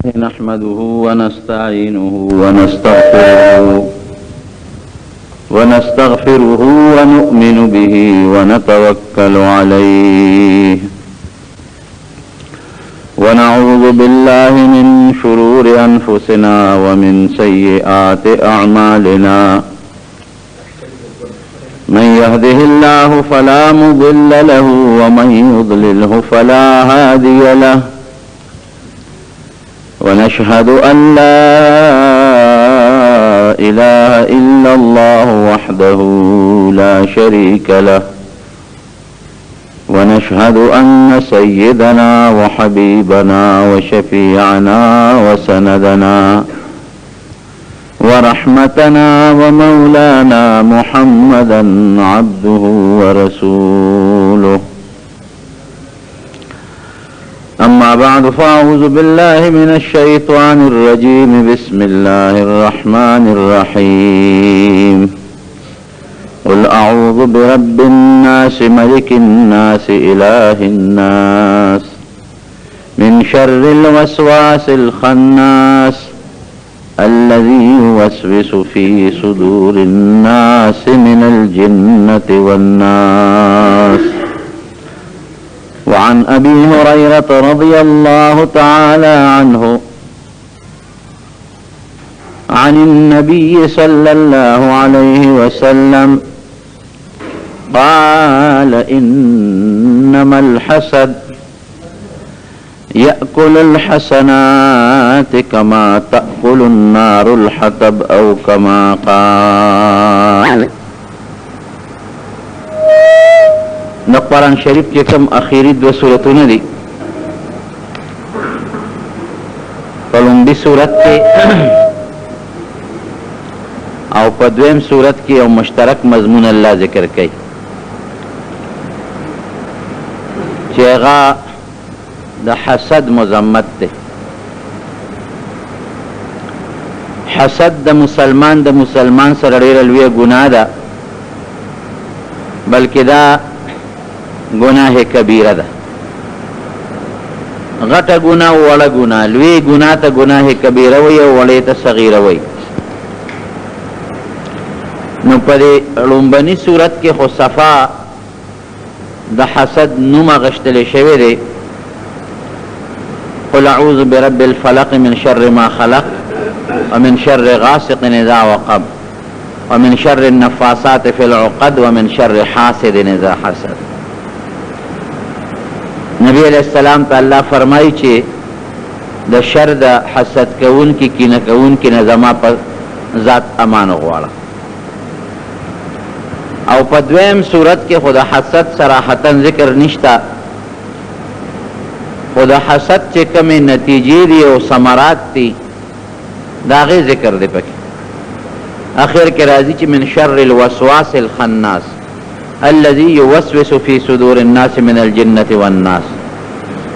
نحمده ونستعينه ونستغفره ونؤمن به ونتوكل عليه ونعوذ بالله من شرور أنفسنا ومن سيئات أعمالنا من يهده الله فلا مضل له ومن يضلله فلا هادي له ونشهد أن لا إله إلا الله وحده لا شريك له ونشهد أن سيدنا وحبيبنا وشفيعنا وسندنا ورحمتنا ومولانا محمدا عبده ورسوله أما بعد فأعوذ بالله من الشيطان الرجيم بسم الله الرحمن الرحيم قل أعوذ برب الناس ملك الناس إله الناس من شر الوسواس الخناس الذي يوسوس في صدور الناس من الجنة والناس وعن أبي هريرة رضي الله تعالى عنه عن النبي صلى الله عليه وسلم قال إنما الحسد يأكل الحسنات كما تأكل النار الحطب أو كما قال. نو قرآن شریف کے کم اخیری دو سورتون دی پلومبی سورت کے او پدویم سورت کی او مشترک مضمون اللہ ذکر کئی چیغا دا حسد مذمت دے. حسد دا مسلمان سر ډیر لوی گناہ دا بلکہ دا گناہ کبیرہ دا غټه گناہ وړه گناہ لوی گناہ تا گناہ کبیرہ وی او وړې تا صغیرہ وی. نو پدې لومبني صورت کې خو صفا د حسد نوم غشتل شوی دی. قل اعوذ برب الفلق من شر ما خلق ومن شر غاسق اذا وقب ومن شر النفاثات في العقد ومن شر حاسد اذا حسد. نبی علیہ السلام تا اللہ فرمائی چھے دا شر دا حسد کون کی کینہ کون کی نظمہ پر ذات امان غواړه. او پا دویم صورت کے خدا حسد صراحتاً ذکر نشتا خدا حسد چے کمی نتیجی دی او ثمرات تی داغی ذکر دی پکی آخر کے راضی چے من شر الوسواس الخناس الذي يوسوس في صدور الناس من الجنة والناس.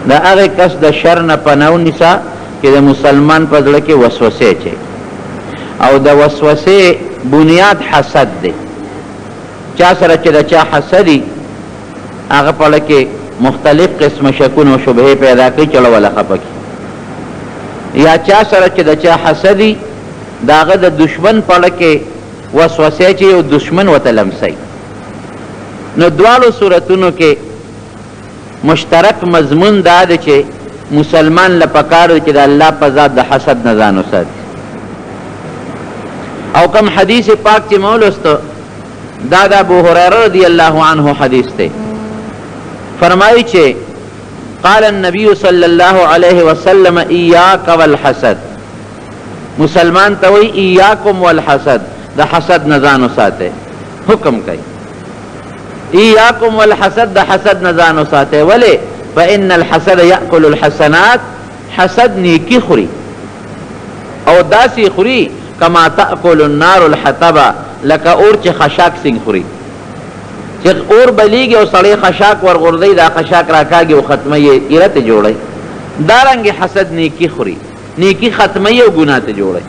دا اغه کس د شر نه پناو نسا چې د مسلمان په ځل کې وسوسه چي او د وسوسه بنیاد حسد دی. چا سره چې د چا حسدي هغه په لکه مختلف قسم شکون او شبهه پیدا کوي چلو ولا خپکی یا چا سره چې د چا حسدي داغه د دشمن په لکه وسوسه چي او دشمن وتلمسي. نو دوالو صورتونو کې مشترک مضمون دا ده چې مسلمان لپاره چې د الله په ذات د حسد نه ځان وساتي. او کم حدیث پاک چې مولستو دا د ابو هريره رضی الله عنه حدیث ته فرمایي چې قال النبي صلی الله علیه وسلم ایاک والحسد. مسلمان ته وی ایاکم والحسد د حسد نه ځان وساتي حکم کوي. ایاکم والحسد دا حسد نزانو ساتے ولی فإن الحسد یأکل الحسنات حسد نیکی خوری او داسی خوری کما تأکل النار الحطبا لکا اور چی خشاک سنگ خوری چی اور بلیگی او سڑی خشاک ورغردی دا خشاک راکاگی و ختمی ایرت جوڑی دارنگی حسد نیکی خوری نیکی ختمی و گناہ جوڑی.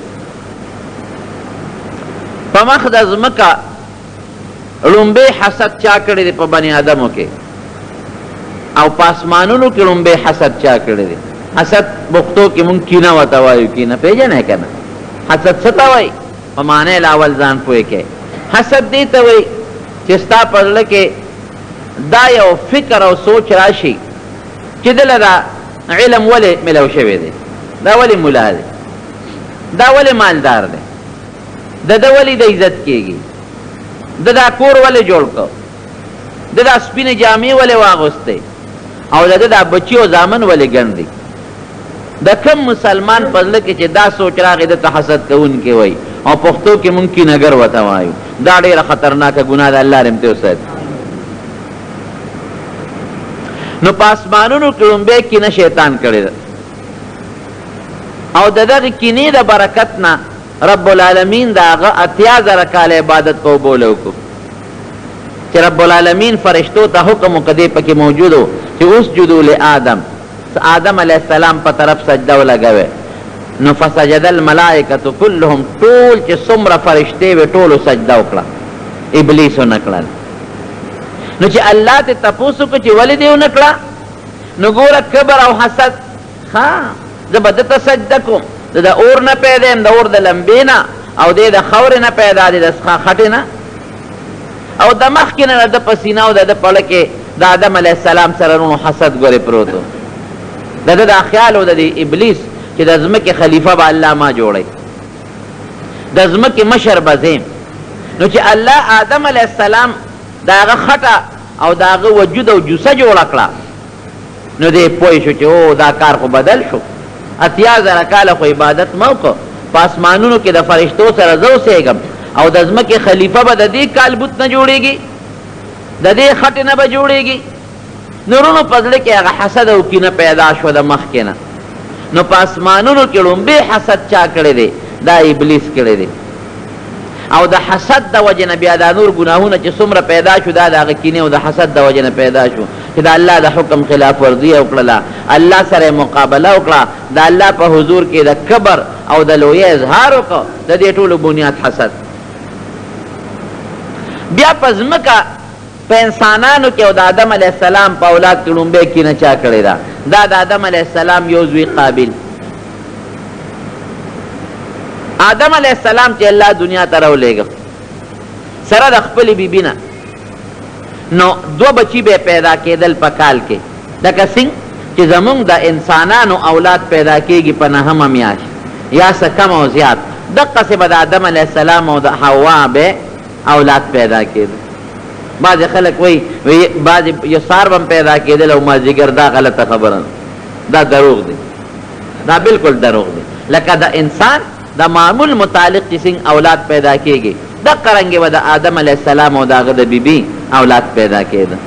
پمخد از مکہ لومبے حسد چا کړی دی په بنی آدمو کې او پاسمانونو کې لومبے حسد چا کړی دی حسد پښتو کې مونږ کینه ورته وایو. کینه پیژنې که نه؟ حسد څه ته وایي؟ په معنی اول ځان پوه کې. حسد دې ته وایي چې ستا په زړه کې دا یو فکر او سوچ راشي چې دله دا علم ولې ملو شوی دی، دا ولې ملا دی، دا ولې مالدار دی، د ده ولې د عزت کېږي، د دا کور ولې جوړ کړ، د دا سپینې جامې ولې واغوستې، او د ده دا بچي او زامن ولې ګڼ دي. د کم مسلمان په زړه کې چې دا سوچ راغی ده ته حسد کوونکی وایي، او پښتو کې مونږ کینهګر ورته وایو. دا ډېره خطرناکه ګناه ده، الله دې موږ ته وساتي. نو په اسمانونو کې لومبی کینه شیطان کړې ده، او د دغې کینې د برکت نه رب العالمین د هغه 80,000 کاله عبادت په اوبو وکړو چې رب العالمین فرشتو ته حکم وکړ، دې پکې موجود و چې اسجدوا لآدم، آدم علیه السلام په طرف سجده ولګوئ. نو فسجد الملائکة كلهم، ټول چې څومره فرشتې وې ټولو سجده وکړه، ابلیس ونه کړل. نو چې الله ته تپوس وکړو چې ولې دې ونه کړه، نو ګوره کبر او حسد، ښه زه به دته سجده کوم، زه د اور نه پیدا یم، د اور د لمبې نه، او دی د خاورې نه پیدا دی، د خټې نه، او د مخکې نه د ده په سینه او د ده په زړه کې د آدم علیه السلام سره نو حسد ګورې پروت و. د ده دا خیال و د ابلیس چې د ځمکې خلیفه به الله ما جوړی، د ځمکې مشر به زیم. نو چې الله آدم علیه السلام د هغه خټه او د هغه وجود او جوسه جوړه کړه، نو دی پوه شو چې او دا کار خو بدل شو. 80,000 کاله خو عبادت مه وکړه، په اسمانونو کې د فرشتو سره زه اوسېږم، او د ځمکې خلیفه به د دې کال بت نه جوړېږي، د دې خټې نه به جوړېږي. نورونو په زړه کې هغه حسد او کینه پیدا شوه د مخکې نه. نو په اسمانونو کې لومبی حسد چا کړی دی؟ دا ابلیس کړی دی. او د حسد د وجې نه بیا دا نور ګناهونه چې څومره پیدا شو، دا د هغه کینې او د حسد د وجې نه پیدا شو چې د الله د حکم خلاف ورزي وکړله، الله سره مقابله وکړه، د الله په حضور کې د کبر او د لویۍ اظهار وکړه، د دې ټولو بنیاد حسد. بیا په ځمکه په انسانانو کې او د آدم علیه السلام په اولاد کې لومبی کینه چا کړې ده؟ دا د آدم علیه السلام یو زوی قابل. آدم علیه السلام چې الله دنیا ته راولېږه سره د خپلې بیبي نه، نو 2 بچي به پیدا کېدل په کال کې، لکه څنګه چې زمونږ د انسانانو اولاد پیدا کېږي په 9مه میاشت یا څه کم او زیات، دقسې به د آدم علیه السلام او د حوا به اولاد پیدا کېدل. بعضې خلک وایي بعضې یو سار به پیدا کېدل او مازدیګر، دا غلطه خبره ده، دا دروغ دی، دا بالکل دروغ دی. لکه د انسان د معمول متعلق چې څنګه اولاد پیدا کېږي، دقه رنګې به د آدم علیه السلام او د هغه د بیبي اولاد پیدا کېده.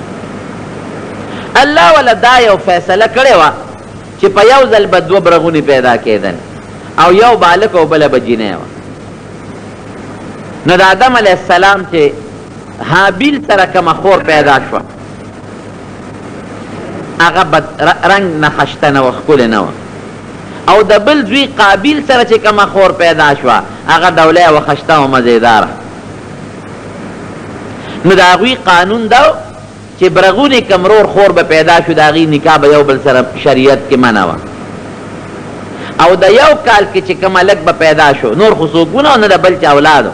الله وله دا یو فیصله کړې وه چې په یو ځل به 2 برغونې پیدا کېدل، او یو بالک او بله به جینۍ وه. نو د آدم علیه السلام چې حابیل سره کومه خور پیدا شوه، هغه بد رنګ نه خشته نه وه، ښکلې نه وه، او د بل زوی قابیل سره چې کومه خور پیدا شوه، هغه ډولی وه، خشته او مزېداره. نو د هغوی قانون دا چې برغونې کمرور خور به پیدا شو، د هغې نکاح به یو بل سره شریعت کې منع وه. او د یو کال کې چې کوم هلک به پیدا شو، نور خو څوک ونه نه د بل چا اولادو،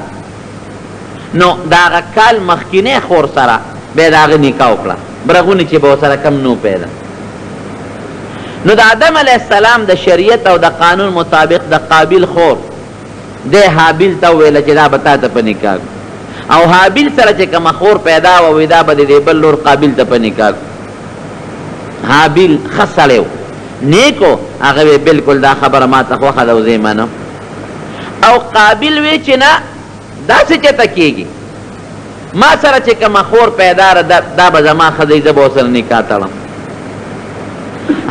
نو د هغه کال مخکینی خور سره به یې د هغه نکاح وکړه، برغونې چې به ورسره کم نو پیدا. نو د آدم علیه السلام د شریعت او د قانون مطابق د قابیل خور دی حابیل ته وویله چې دا به تا ته په نکاح، او حابیل سره چې کومه خور پیدا وه، وایي دا به د دې بل لور قابیل ته په نکاح. حابیل ښه سړی و، نیک و، هغه وی بلکل دا خبره ما ته خوښه ده او زه یې منم. او قابیل وی چې نه، داسې چېرته کېږي، ما سره چې کومه خور پیدا ده دا به زما ښځه زه به ورسره نکاح تړم.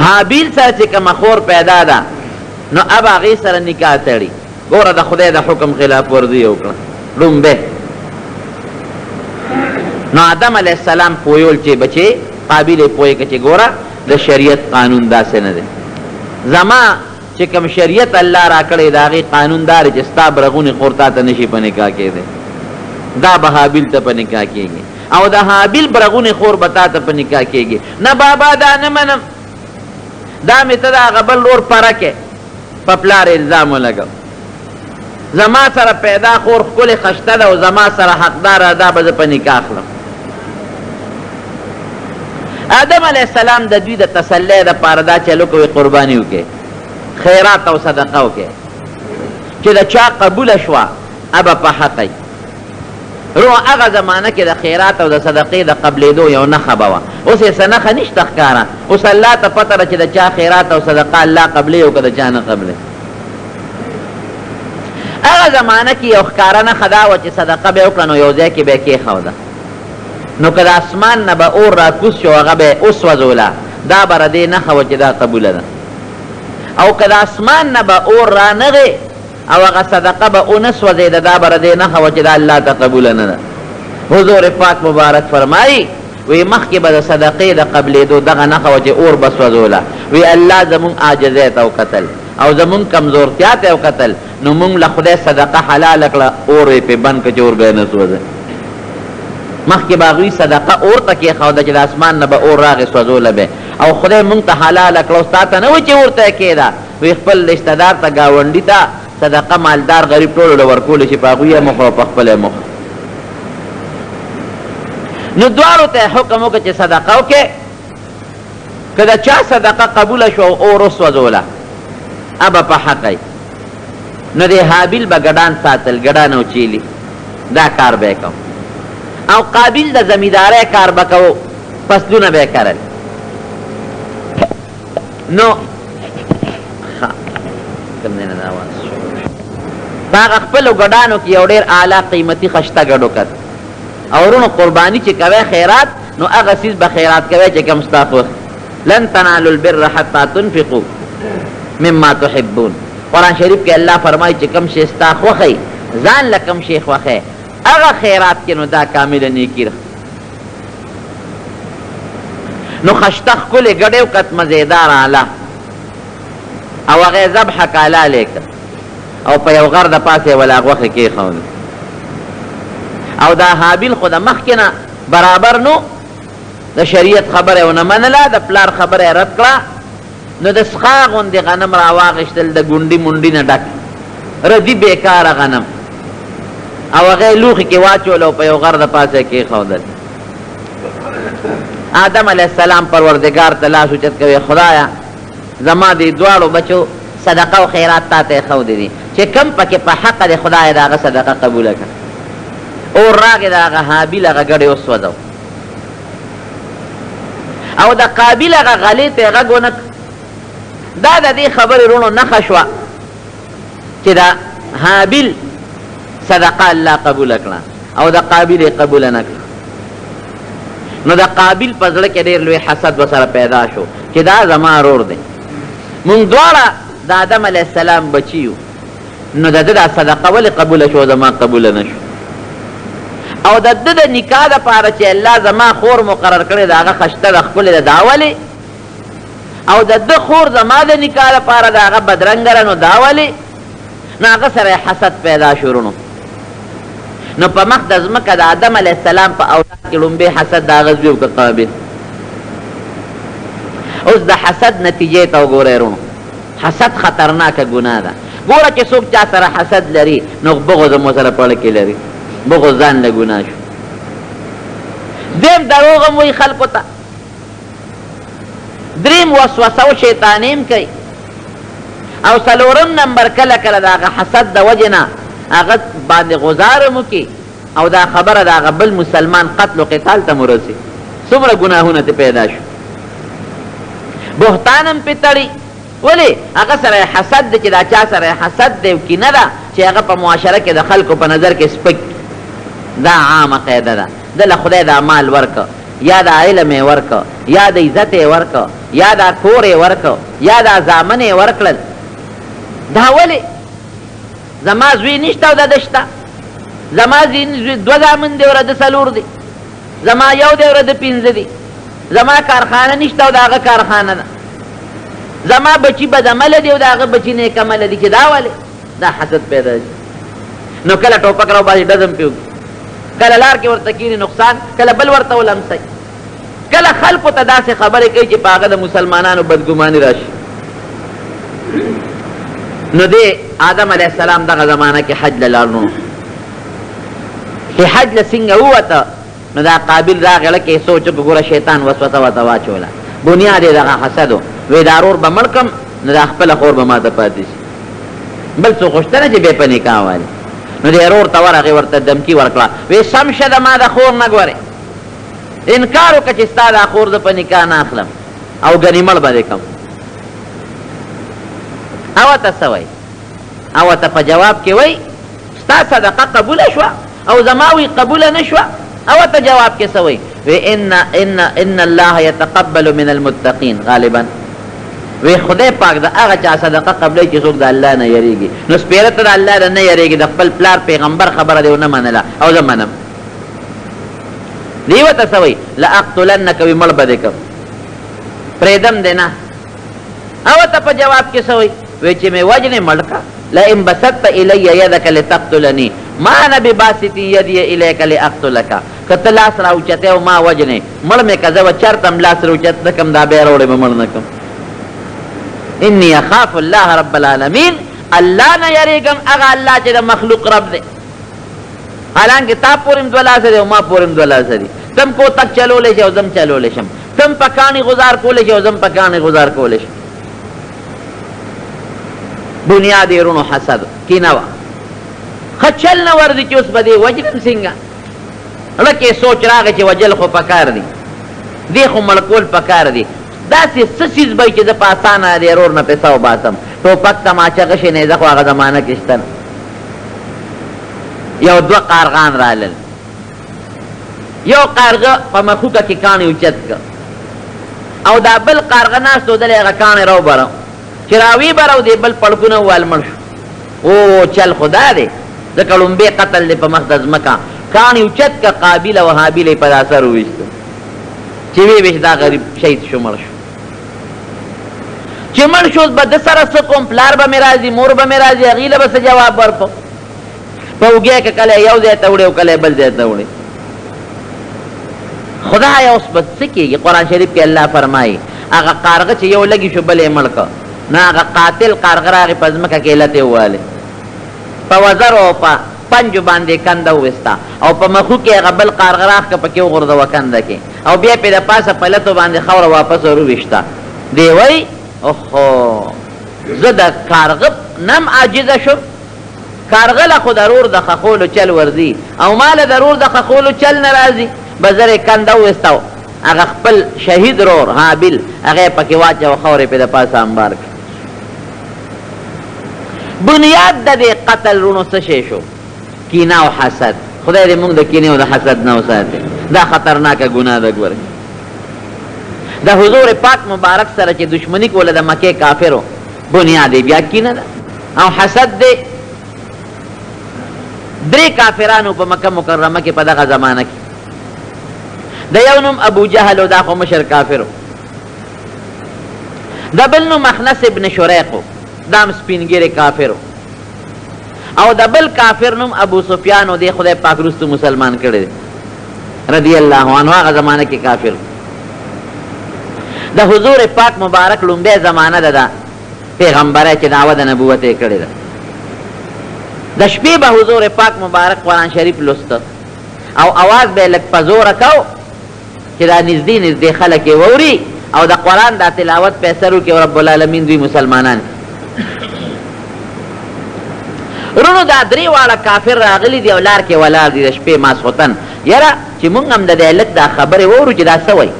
حابیل سره چې کومه خور پیدا ده، نو اب هغې سره نکاح تړي. ګوره د خدای د حکم خلاف ورزي وکړه لومبی. نو آدم علیه السلام پویول چې بچې قابل یې پوهې که چې ګوره د شریعت قانون داسې نه دی، زما چې کوم شریعت الله را کړی د هغې قانون دا دی چې ستا برغونې خور تا ته نشي په نکاح کېدی، دا به حابیل ته په نکاح کېږي، او د حابیل برغونې خور به تا ته په نکاح کېږي. نه بابا دا نه منم، دا مې ته د هغه بل ورور پره کې په پلار الزام ولګو زما سره پیدا خور ښکلې خشته ده او زما سره حقداره دا به زه په نکاح اخلم. آدم علیه السلام د دوی د تسلی دپاره دا چلو کوي قرباني وکړي خیرات او صدقه وکړي چې د چا قبوله شوه ابه په حقی رو هغه زمانه کې د خیرات او د صدقې د قبلېدو یو نښه به وه اوس یې څه نښه نشته ښکاره اوس الله ته پته ده چې د چا خیرات او صدقه الله قبلې او که د چا نه قبلې. هغه زمانه کې یو ښکاره نښه دا وه چې صدقه به یې وکړه نو یو ځای کې به یې کېښوده نو که د اسمان نه به اور راکوز شو هغه به یې وسوځوله دا به د دې نښه وه چې دا قبوله ده او که د اسمان نه به اور رانغې او هغه صدقه به ونه سوځېده دا به د دې نښه وه چې دا الله ته قبوله نه ده. حضور پاک مبارک فرمایي وی مخکې به د صدقې د قبلېدو دغه نښه وه چې اور به سوځوله وی الله زمونږ عاجزۍ ته وکتل او زمونږ کمزورتیا ته وکتل نو مونږ له خدای صدقه حلاله کړه اور یې پې بند کړه چې اور به یې نه سوځي. مخکې به هغوی صدقه اور ته کېښوده چې د اسمان نه به اور راغې سوځوله به او خدای مونږ ته حلاله کړه ستا ته نه و چې اور ته یې کېده وی خپل رشتهدار ته ګاونډي ته صدقه مالدار غریب ټولو له ورکولی شي په هغوی یې مخ او په خپله یې مخ نو دواړو ته یې حکم وکړه چې صدقه وکړې که د چا صدقه قبوله شو او اور وسوځوله ابه په حقی نو د حابیل به ګډان ساتل ګډان او چیلي دا کار به یې کو او قابیل د زمیندارۍ کار به کو فصلونه به یې کرل نو په هغه خپلو ګډانو کې یو ډېر اعلی قیمتي خشته ګډ وکړ او ورونو قرباني چې کوئ خیرات نو هغه څیز به خیرات کوئ چې کوم ستا خوښ لن تنالوا البر حتی تنفقوا مما تحبون. قرآن شریف کې الله فرمایي چې کوم شی ستا خوښی ځان له کوم شی خوښی هغه خیرات کې نو دا کامله نیکي ده. نو خشته ښکلې ګډې وکړت مزېدار اعلی او هغه یې ذبحه که حلالې کړ او په یو غر د پاسه یې ولا غوښې کېښودې او دا حابیل خو د مخکې نه برابر نو د شریعت خبره یې ونه منله د پلار خبره یې رد کړه نو د سخا غوندې غنم راواغېشتل د ګونډي منډي نه ډک ردي بېکاره غنم او هغه یې لوښي کې واچول او په یو غر د پاسه یې کېښودل. آدم علیه السلام پروردګار ته لاس اوچت کوي خدایه زما دې دواړو بچو صدقه او خیرات تا ته ښودې دي چې کم پکې په حقه دی خدای د هغه صدقه قبوله کړه اور راغې د هغه حابیل هغه ګډې وسوځو او د قابیل هغه غلې ته یې غږ ونه دا د دې خبرې رونو نښه شوه چې د حابیل صدقه الله قبوله کړه او د قابیل یې قبوله نه کړه نو د قابیل په زړه کې ډېر لوی حسد ورسره پیدا شو چې دا زما ورور دی مونږ دواړه د آدم علیه السلام بچي یو نو د ده دا صدقه ولې قبوله شو زما قبوله نه شو او د ده د نکاح دپاره چې الله زما خور مقرر کړې د هغه خشته ده ښکلې ده دا ولې او د ده خور زما د نکاح دپاره د هغه بدرنګه ده نو دا ولې نو هغه سره یې حسد پیدا شو رونو نو په مخ د ځمکه د آدم علیه السلام په اولاد کې لومبې حسد د هغه زوی وکړه قابیل. اوس د حسد نتیجې ته وګورئ رونو حسد خطرناکه ګناه ده. ګوره چې څوک چا سره حسد لري نو بغض هم ورسره په اړه کې لري بغض ځان له ګناه شو. دویم دروغ هم وایي خلکو ته دریم وسوسه و شیطاني هم کوي او څلورم نمبر کله کله د هغه حسد د وجې نه هغه باندې غزار هم وکړي او دا خبره د هغه بل مسلمان قتل و قتال ته مرسي څومره ګناهونه ته پیدا شو. بهتان هم پې تړي ولې هغه سره حسد دی چې دا چا سره حسد دی او کینه ده چې هغه په معاشره کې د خلکو په نظر کې سپک دا عامه قاعده ده ده له خدای دا مال ورکه یا دا علم یې ورکه یا د عزت یې ورکه یا دا کور یې ورکه یا دا زامن یې ورکړل دا ولې زما زوی نشته او د ده شته زما دوه زامن دی او د څلور دی زما یو دی او د پنځه دی زما کارخانه نشته او د هغه کارخانه ده زما بچی بدعمله دی او د هغه بچی نیکعمله دی چې دا ولې دا حسد پیدا شي. نو کله ټوپک راوباسي ډزم پې وکړي کله لار کې ورته کینې نقصان کله بل ورته ولمسئ کله خلقو ته داسې خبرې کوي چې په هغه د مسلمانانو بدګماني راشي. نو دی آدم علیه السلام دغه زمانه کې حج له لاړ نو چې حج له څنګه ووته نو دا قابل راغی لکه یې سوچ وکړه ګوره شیطان وسوسه ورته واچوله بنیاد یې دغه حسد و وی دا رور به مړ کړم نو دا خپله خور به ماته پاتې شي بل څوک غوښته نه چې بې په نکاح والي نو دې رور ته ورغې ورته دمکي ورکړه وی سم شه د ما د خور نه ګورې انکار وکړه چې ستا دا خور زه په نکاح نه اخلم او ګنې مړ به دې کړم او ته څه وایي او ته په جواب کې وایي ستا صدقه قبوله شوه او زما وی قبوله نه شوه او ته جواب کې څه وایي وی ان الله يتقبل من المتقین غالبا وی خدای پاک د هغه چا صدقه قبلوي چې څوک د الله نه یریږي نو سپېره ته د الله نه یریږي د خپل پلار پیغمبر خبره دې ونه منله او زه منم دی ورته څه وایي لاقتلنک وی مړ به دې کړم پرېږدم دې نه او ته په جواب کې څه وایي وی چې مې وجنې مړ کړه لئن بسطت الی یدک لتقتلنی ما انا بباسط یدی الیک لاقتلک که ته لاس راوچتې او ما وجنې مړ مې که زه به چېرته هم لاس راوچت نه کړم دا بیا راوړې به مړ نه کړم انی اخاف الله رب العالمین الله نه یریږم هغه الله چې د مخلوق رب دی حالانکه تا پورې هم دوه لاسه دی او ما پورې هم دوه لاسه دي تم کوتک چلولی شي او زه هم چلولی شم تم په کاڼي غزار کولی شي او زه هم په کاڼي غزار کولی شم بنیاد یې رونو حسد کینه وه ښه چل نه ورځي چې اوس به دې وجنم څنګه لکه سوچ راغی چې وجل خو پکار دي دې خو مړ کول پکار دي داسې څه څیز به چې زه په اسانه د ورور نه پیسه وباسم ټوپک تماچه غشې نیزه خو هغه زمانه کې شته نه یو دوه قارغان رالل یو قارغه په مخوکه کې کاڼي اوچت کړه او دا بل قارغه ناست و دلی هغه کاڼي راوبره چې راوی بره او دې بل پړکونه ووال مړ شو او چل خدا دی ځکه لومبې قتل دی په مخ د ځمکه کاڼي اوچت که قابل او حابیل یې په دا سر وویسته چې وی ویش دا غریب شهید شو مړ شو چې مړ شو به د سره څه کوم پلار به مې راځي مور به مې راځي هغې له به څه جواب ورکړو په اوږې کې کله یو ځای ته وړې او کله بل ځای ته وړې خدایه اوس به څه کېږي قرآن شریف کې الله فرمایي هغه قارغه چې یو لګي شو بل یې مړ کړ نه هغه قاتل قارغه راغې په ځمکه کې علت یې ووالې په وزرو او په پنجو باندې کنده وویسته او په مخو کې هغه بل قارغه راښکه پکې وغورځوه کنده کې او بیا پې د پاسه په لتو باندې خاوره واپس ورویشته دی وایي اوهو زه د کارغه نم عاجزه شم کارغه له خو ضرور د خخولو چل ورځي او ما له ضرور د خخولو چل نه راځي به زر یې کنده وویسته هغه خپل شهید رور حابل هغه یې پکې واچوه خاورې پې د پاسه انبار کړه بنیاد د دې قتل رونو څه شی شو کینه او حسد خدای دې موږ د کینې او د حسد نه وساتي دا خطرناکه ګناه ده ګورئ د حضور پاک مبارک سره چې دشمنی کوله د مکې کافرو بنیاد یې بیا کینه ده او حسد دی درې کافرانو په مکه مکرمه کې په دغه زمانه کې د یو نوم ابو جهل او دا خو مشر کافر د بل نوم مخنس ابن شریق دا هم سپینګیری کافر او د بل کافر نوم ابو سفیان او دی خدای پاک وروسته مسلمان کړی دی رضی الله عنه هغه زمانه کې کافر د حضور پاک مبارک لومبی زمانه ده د پیغمبره چې دعوه د نبوت یې کړې ده د شپې به حضور پاک مبارک قرآن شریف لسته او اواز به یې لږ په زوره کو چې دا نږدې نږدې خلک یې واوري او د قرآن دا تلاوت په اثر وکړي او رب العالمین دوی مسلمانان رونو دا درې واړه کافر راغلي دي او لار کې ولاړ دي د شپې ماسخوتن یاره چې مونږ هم د دې هلک دا خبرې واورو چې دا څه وایي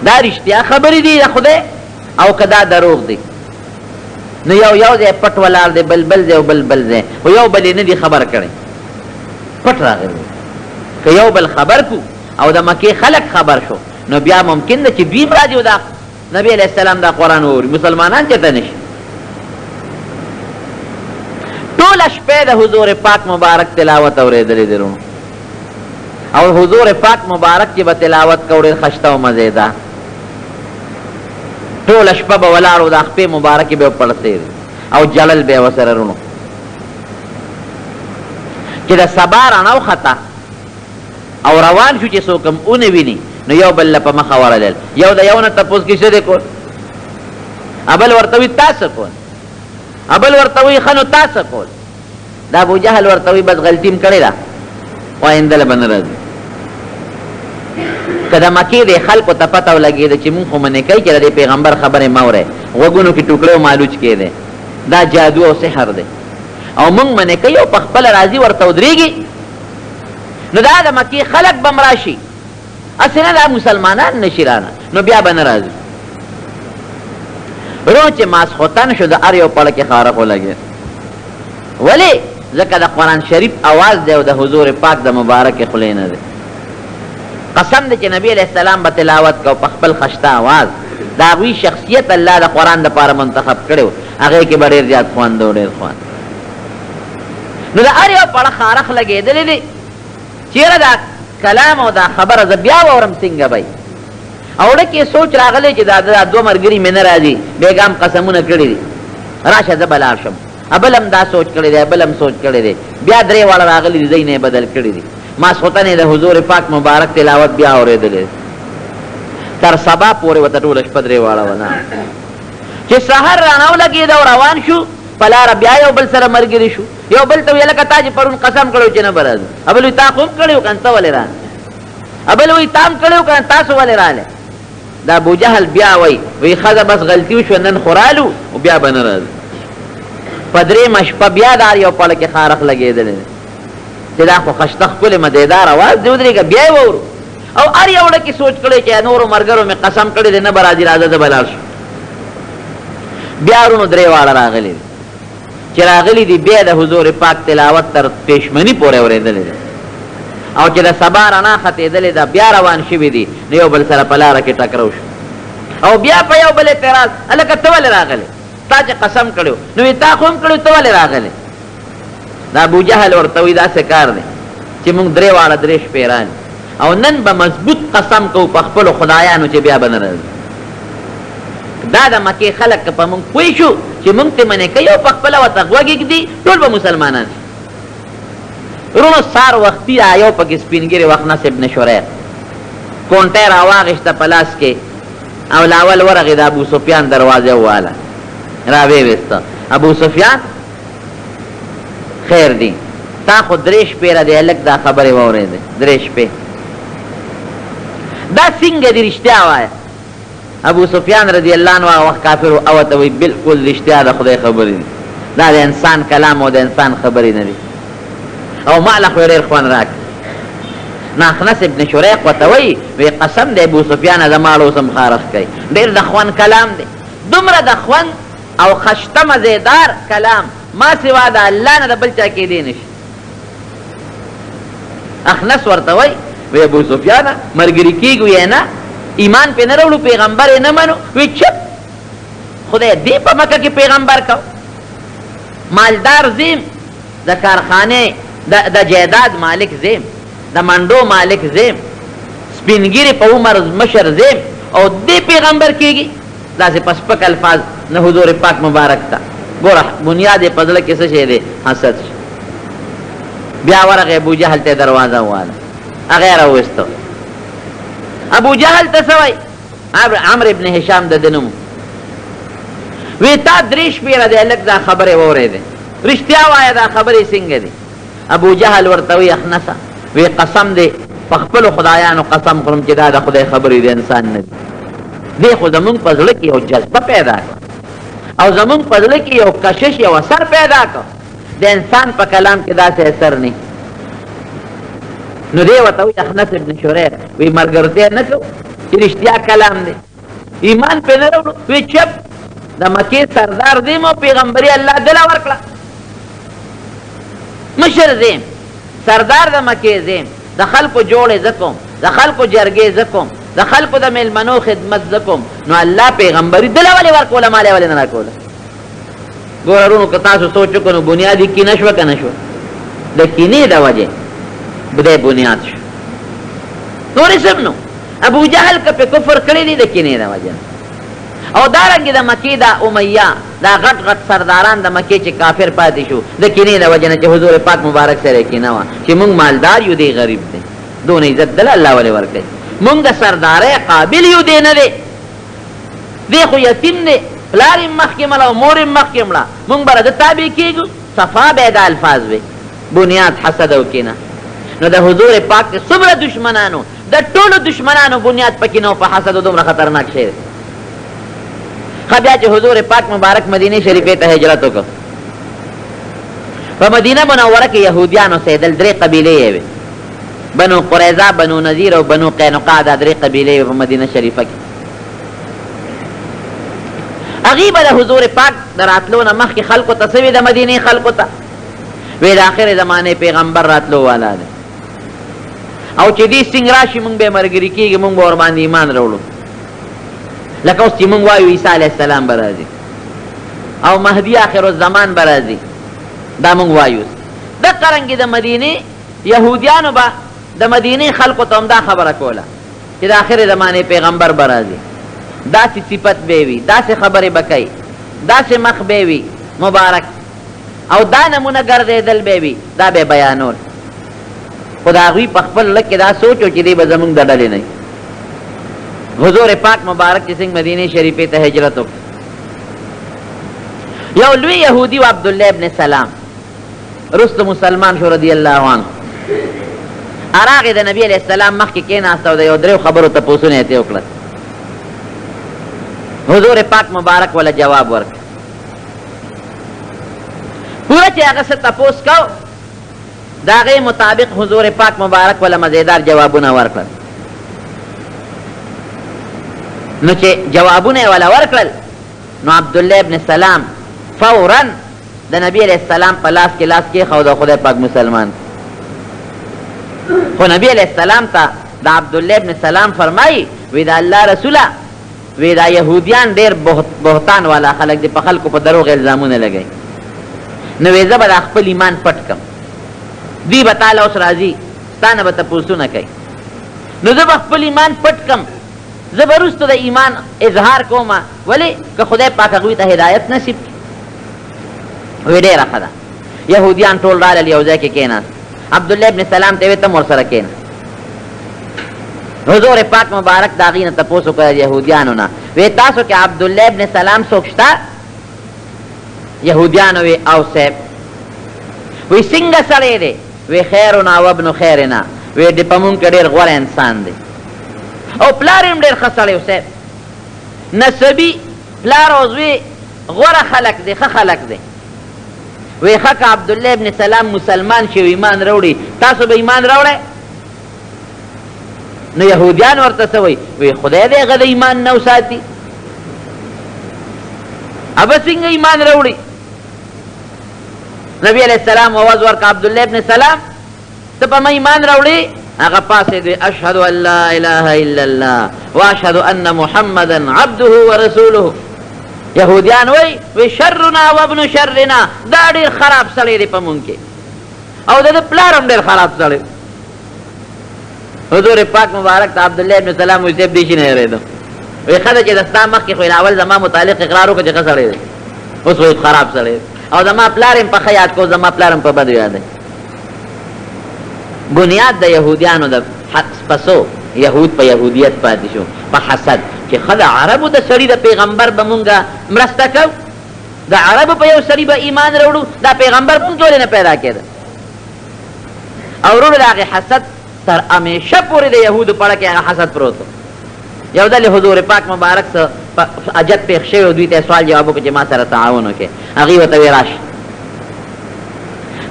دا رښتیا خبرې دي د خدای او که دا دروغ دی نو یو ځای پټ ولاړ دی بل ځای او بل ځای خو یو بل یې نه دي خبر کړی پټ راغلی که یو بل خبر کو او د مکې خلک خبر شو نو بیا ممکن ده چې دوی هم راځي او دا نبی علیه السلام دا قرآن واوري مسلمانان چېرته نشي ټوله شپې د حضور پاک مبارک تلاوت اورېدلې دي رونو او حضور پاک مبارک چې به تلاوت کوي خشته او مزیده ټوله شپه به ولاړ د خپې مبارکې به پړسېد او جلل به یې ورسره رونو چې د سبا رڼا وخته او روان شو چې څوک هم ونه ویني نو یو بل له په مخه ورلل یو د یو نه تپوس کې څه دی کول ابل ورته وي تاسو کول ابل ورته وي ښه نو تاسو کول دا ابوجهل ورته وي بس غلطي م کړې ده آینده له به نه راځي که د مکې د خلکو ته پته ولګېده چې مونږ خو منې کوي چې د دې پیغمبر خبرې مه اورئ غوږونو کې ټوکړې او مالوچ کېدی دا جادو او سحر دی او مونږ منې کوي او په خپله راځي ورته ودرېږي نو دا د مکې خلک به م راشي هسې نه دا مسلمانان نشي رانه نو بیا به نه راځي رو چې ماسخوتن شو د هر یو پړه کې خارق ولګېد ولې ځکه د قرآن شریف اواز دی او د حضور پاک د مبارک خولې نه دی قسم دی چې نبی علیہ السلام به تلاوت کو په خپل خشته اواز د هغوی شخصیت الله د قرآن دپاره منتخب کړی و هغې کې به ډېر زیات خوند و ډېر خوند نو د هر یو پړه خارق لګېدلی دی چېرې دا کلام او دا خبره زه بیا واورم څنګه به او ډکې سوچ راغلی چې دا دوه ملګري مې نه راځي بېګام قسمونه کړي دي راشه زه به لاړ شم بل هم دا سوچ کړی دی بل هم سوچ کړی دی بیا درې واړه راغلي دي ځای نه یې بدل کړي دي ماسخوتن یې د حضور پاک مبارک تلاوت بیا اورېدلی تر سبا پورې ورته ټوله شپه درې واړه ونه چې سحر رڼا ولګېده او روان شو په لاره بیا یو بل سره ملګري شو یو بل ته ویې لکه تا چې پرون قسم کړی چې نه به راځو ابل وایي تا خو هم کړی و که نه ته ولې راغلې ابل وایي تا هم کړی و که نه تاسو ولې راغلې دا ابوجهل بیا وایي ښځه بس غلطي وشوه نن خو رالو او بیا به نه راځو په درېیمه شپه بیا د هر یو پړه کې خارق لګېدلی دی چې دا خو خشته ښکلې مزېدار اواز دی ودرېږه بیا یې واورو او هر یو ډکې سوچ کړی چې نورو ملګرو مې قسم کړی دی نه به راځي راځه زه به لاړ شم بیا ورونو درې واړه راغلي دي چې راغلي دي بیا د حضور پاک تلاوت تر پېشمني پورې اورېدلی دی او چې د سبا رڼا ختېدلې ده بیا روان شوي دي نو یو بل سره په لاره کې ټکرو شو او بیا په یو بل اعتراض هلکه ته ولې راغلې تا چې قسم کړی و نو تا خو هم کړی ته ولې راغلې دا ابوجهل ورته وایي داسې کار دی چې موږ درې واړه درې شپې راني او نن به مضبوط قسم کوو په خپلو خدایانو چې بیا به نه راځي دا د مکې خلک که په موږ پوه شو چې موږ ته منې کوي او په خپله ورته غوږ ږدي ټول به مسلمانان شي وروڼو سار وختي یو پکې سپین ږیرې وخنس ابن شریق کونټۍ راواغېسته په لاس کې او لاول ورغې د ابو سفیان دروازې وواله راویې ویسته ابو سفیان خیر دی تا خو درې شپې را دی هلک دا خبرې واورېدې درې شپې دا څنګه دي رښتیا وایه ابو سفیان رضی الله عنه هغه وخت کافر و او ته وایي بلکل رښتیا د خدای خبرې دي دا د انسان کلام او د انسان خبرې نه دي او ماله خو یې ډېر خوند راکړي ناخنس ابن شریق ورته وایي وی قسم دی ابو سفیانه زما اوس هم خارق کوي ډېر د خوند کلام دی دومره د خوند او خشته مزېدار کلام ما سوا د الله نه د بل چا کېدی نشي اخنس ورته وایي وی ابو سفیانه ملګري کېږو یې نه ایمان پې نه راوړو پیغمبر یې نه منو وی چپ خدای دې په مکه کې پیغمبر کو مالدار زیم د کارخانې د جیداد مالک زیم د منډو مالک زیم سپینګیري په عمر مشر زیم او دې پیغمبر کېږي داسې په سپک الفاظ نه حضور پاک مبارک ته ګوره بنیاد یې په زړه کې څه شی دی حسد شي بیا ورغې ابوجهل ته دروازه وواله هغه یې راوویسته ابوجهل ته څه وایي عمرو ابن هشام د ده نوم وی تا درې شپې را دی هلک دا خبرې واورېدې رښتیا وایه دا خبرې څنګه دي ابوجهل ورته وایي اخنسه وی قسم دی په خپلو خدایانو قسم خورم چې دا د خدای خبرې د انسان نه دي دی خو زمونږ په زړه کې یو جذبه پیدا کړه او زمونږ په زړه کې یو کشش یو اثر پیدا کړه د انسان په کلام کې داسې اثر نه نو دی ورته وایي اخنس ابن شریق وی ملګرتیا نه کوو چې رښتیا کلام دی ایمان پې نه راوړو وی چپ د مکې سردار زیم او پیغمبري الله دله ورکړه مشر زیم سردار د مکې زیم د خلکو جوړې زه کوم د خلکو جرګې زه کوم د خلکو د میلمنو خدمت زه کوم نو الله پیغمبري دله ولې ورکوله ما ولې نه راکوله ګوره وروڼو که تاسو سوچ وکړو نو بنیاد یې کینه شوه که نه شوه د کینې د وجې بدای بنیاد شو نورې سم نو ابوجهل که پې کفر کړی دی د کینې د وجې او دارنګې د مکې دا امیه دا غټ غټ سرداران د مکې چې کافر پاتې شو د کینې د وجې نه چې حضور پاک مبارک سره یې کینه وه چې موږ مالدار یو دی غریب دی دون عزت دل الله ولې ورکړي. مونږ د سردارۍ قابل یو دی نه دی، دی خو یتیم دی، پلار یې مخکې مړه او مور یې مخکې مړه، مونږ به د تابع کېږو. صفا به د الفاظ وي، بنیاد حسد او کینه. نو د حضور پاک کې څومره دشمنانو، د ټولو دشمنانو بنیاد پکې نو په حسد دومره خطرناک شی دی. ښه بیا چې حضور پاک مبارک مدینې شریفې ته هجرت وکړ، په مدینه منوره کې یهودیان اوسېدل، درې قبیلې یې وې، بنو قریظه، بنو نذیر او بنو قینقاع، دا درې قبیلې په مدینه شریفه کې. هغې به د حضور پاک د راتلو نه مخکې خلکو ته څه وي، د مدینې خلکو ته وی د آخر زمانې پیغمبر راتلو والا دی، او چې دې سنګ راشي مونږ به ملګري کېږي، مونږ به ورباندې ایمان راوړو. لکه اوس چې مونږ وایو عیسی علیه السلام به راځي او مهدي آخر الزمان به راځي، دا مونږ وایو. دقه رنګې د مدینې یهودیانو به د مدینې خلکو ته هم دا خبره کوله چې د آخر زمانې پیغمبر به راځي، داسې صفت به وي، داسې خبرې به کوي، داسې مخ به وي مبارک، او دا نمونه ګرځېدل به وي، دا به بیانول. خو د هغوی په خپل لږ کې دا سوچ و چې دی به زمونږ د ډلې نه. حضور پاک مبارک چې څنګه مدینې شریفې ته هجرت وکړ، یو لوی یهودي و عبدالله ابن سلام، رستو مسلمان شو رضی الله عنه. راغی د نبی علیه السلام مخکې کېناسته او د یو دریو خبرو تپوسونه یې ترې وکړل. حضور پاک مبارک ولا جواب ورکړ. پوره چې هغه څه تپوس کو، د هغې مطابق حضور پاک مبارک ولا مزیدار جوابونه ورکړل. نو چې جوابونه یې ولا ورکړل، نو عبدالله ابن سلام فوراً د نبی علیه السلام په لاس کې لاس کېښود او خدای پاک مسلمان. خو نبی علیه السلام ته د عبدالله ابن سلام فرمایي، وی د الله رسوله، وی دا یهودیان ډېر بهتان والا خلک دي، په خلکو په دروغ الزامونه لګوي. نو وی زه به د خپل ایمان پټ کم، دوی به تاله اوس راځي ستا نه به تپوسونه کوي، نو زه به خپل ایمان پټ کم، زه به وروسته د ایمان اظهار کومه، ولې که خدای پاک هغوی ته هدایت نصیب کړي. وی ډېره ښه ده. یهودیان ټول رالل، یو ځای کې کېناست. عبدالله ابن سلام ته وی ته مور سره کېنه. حضور پاک مبارک د هغې نه تپوس وکړه د یهودیانو نه، وی تاسو کې عبدالله ابن سلام څوک شته؟ یهودیانو وی او صاحب. وی څنګه سړی دی؟ وی خیرنا و ابن خیرنا، وی د په مونږ کې ډېر غوره انسان دی او پلار یې هم ډېر ښه سړی و صاحب، نسبي پلار او زوی غوره خلک دی، ښه خلک دی. وی ښه که عبدالله ابن سلام مسلمان شي او ایمان راوړي، تاسو به ایمان راوړئ؟ نو یهودیان ورته څه وایي؟ وی خدای دې هغه د ایمان نه وساتي، ابه څنګه ایمان راوړي؟ نبی علیہ السلام آواز ورکړه عبدالله ابن سلام ته په ما ایمان راوړي؟ هغه پاسېد، وی اشهد ان لا اله الا الله واشهد ان محمدا عبده ورسوله. یهودیان وی شرنا و ابن شرنا، دا ډېر خراب سړی دی په مونږ کې، او د ده پلار هم ډېر خراب سړی. حضور پاک مبارک ته عبدالله ابن سلام وی صاحب دې شي نه هېرېدم. وی ښه ده چې د ستا مخکې خو اول زما متعلق اقرار وکړه چې ښه سړی دی، اوس وی خراب سړی دی، او زما پلار هم په ښه یاد کو، زما پلار هم په بدو یاد دی. بنیاد د یهودیانو د پسو یهود په یهودیت پاتې شو، په حسد، چې ښه د عربو د سړي د پیغمبر به مونږه مرسته کوو، د عربو په یو سړي به ایمان راوړو، دا پیغمبر مونږ ولې نه پیدا کېده. او وروڼو د هغې حسد تر همیشه پورې د یهودو په اړه کې هغه حسد پروت و. یو ځل حضور پاک مبارک څه حاجت پېښ شوی و، دوی ته سوال جواب وکړو چې ما سره تعاون وکړې. هغې ورته ویې راشه،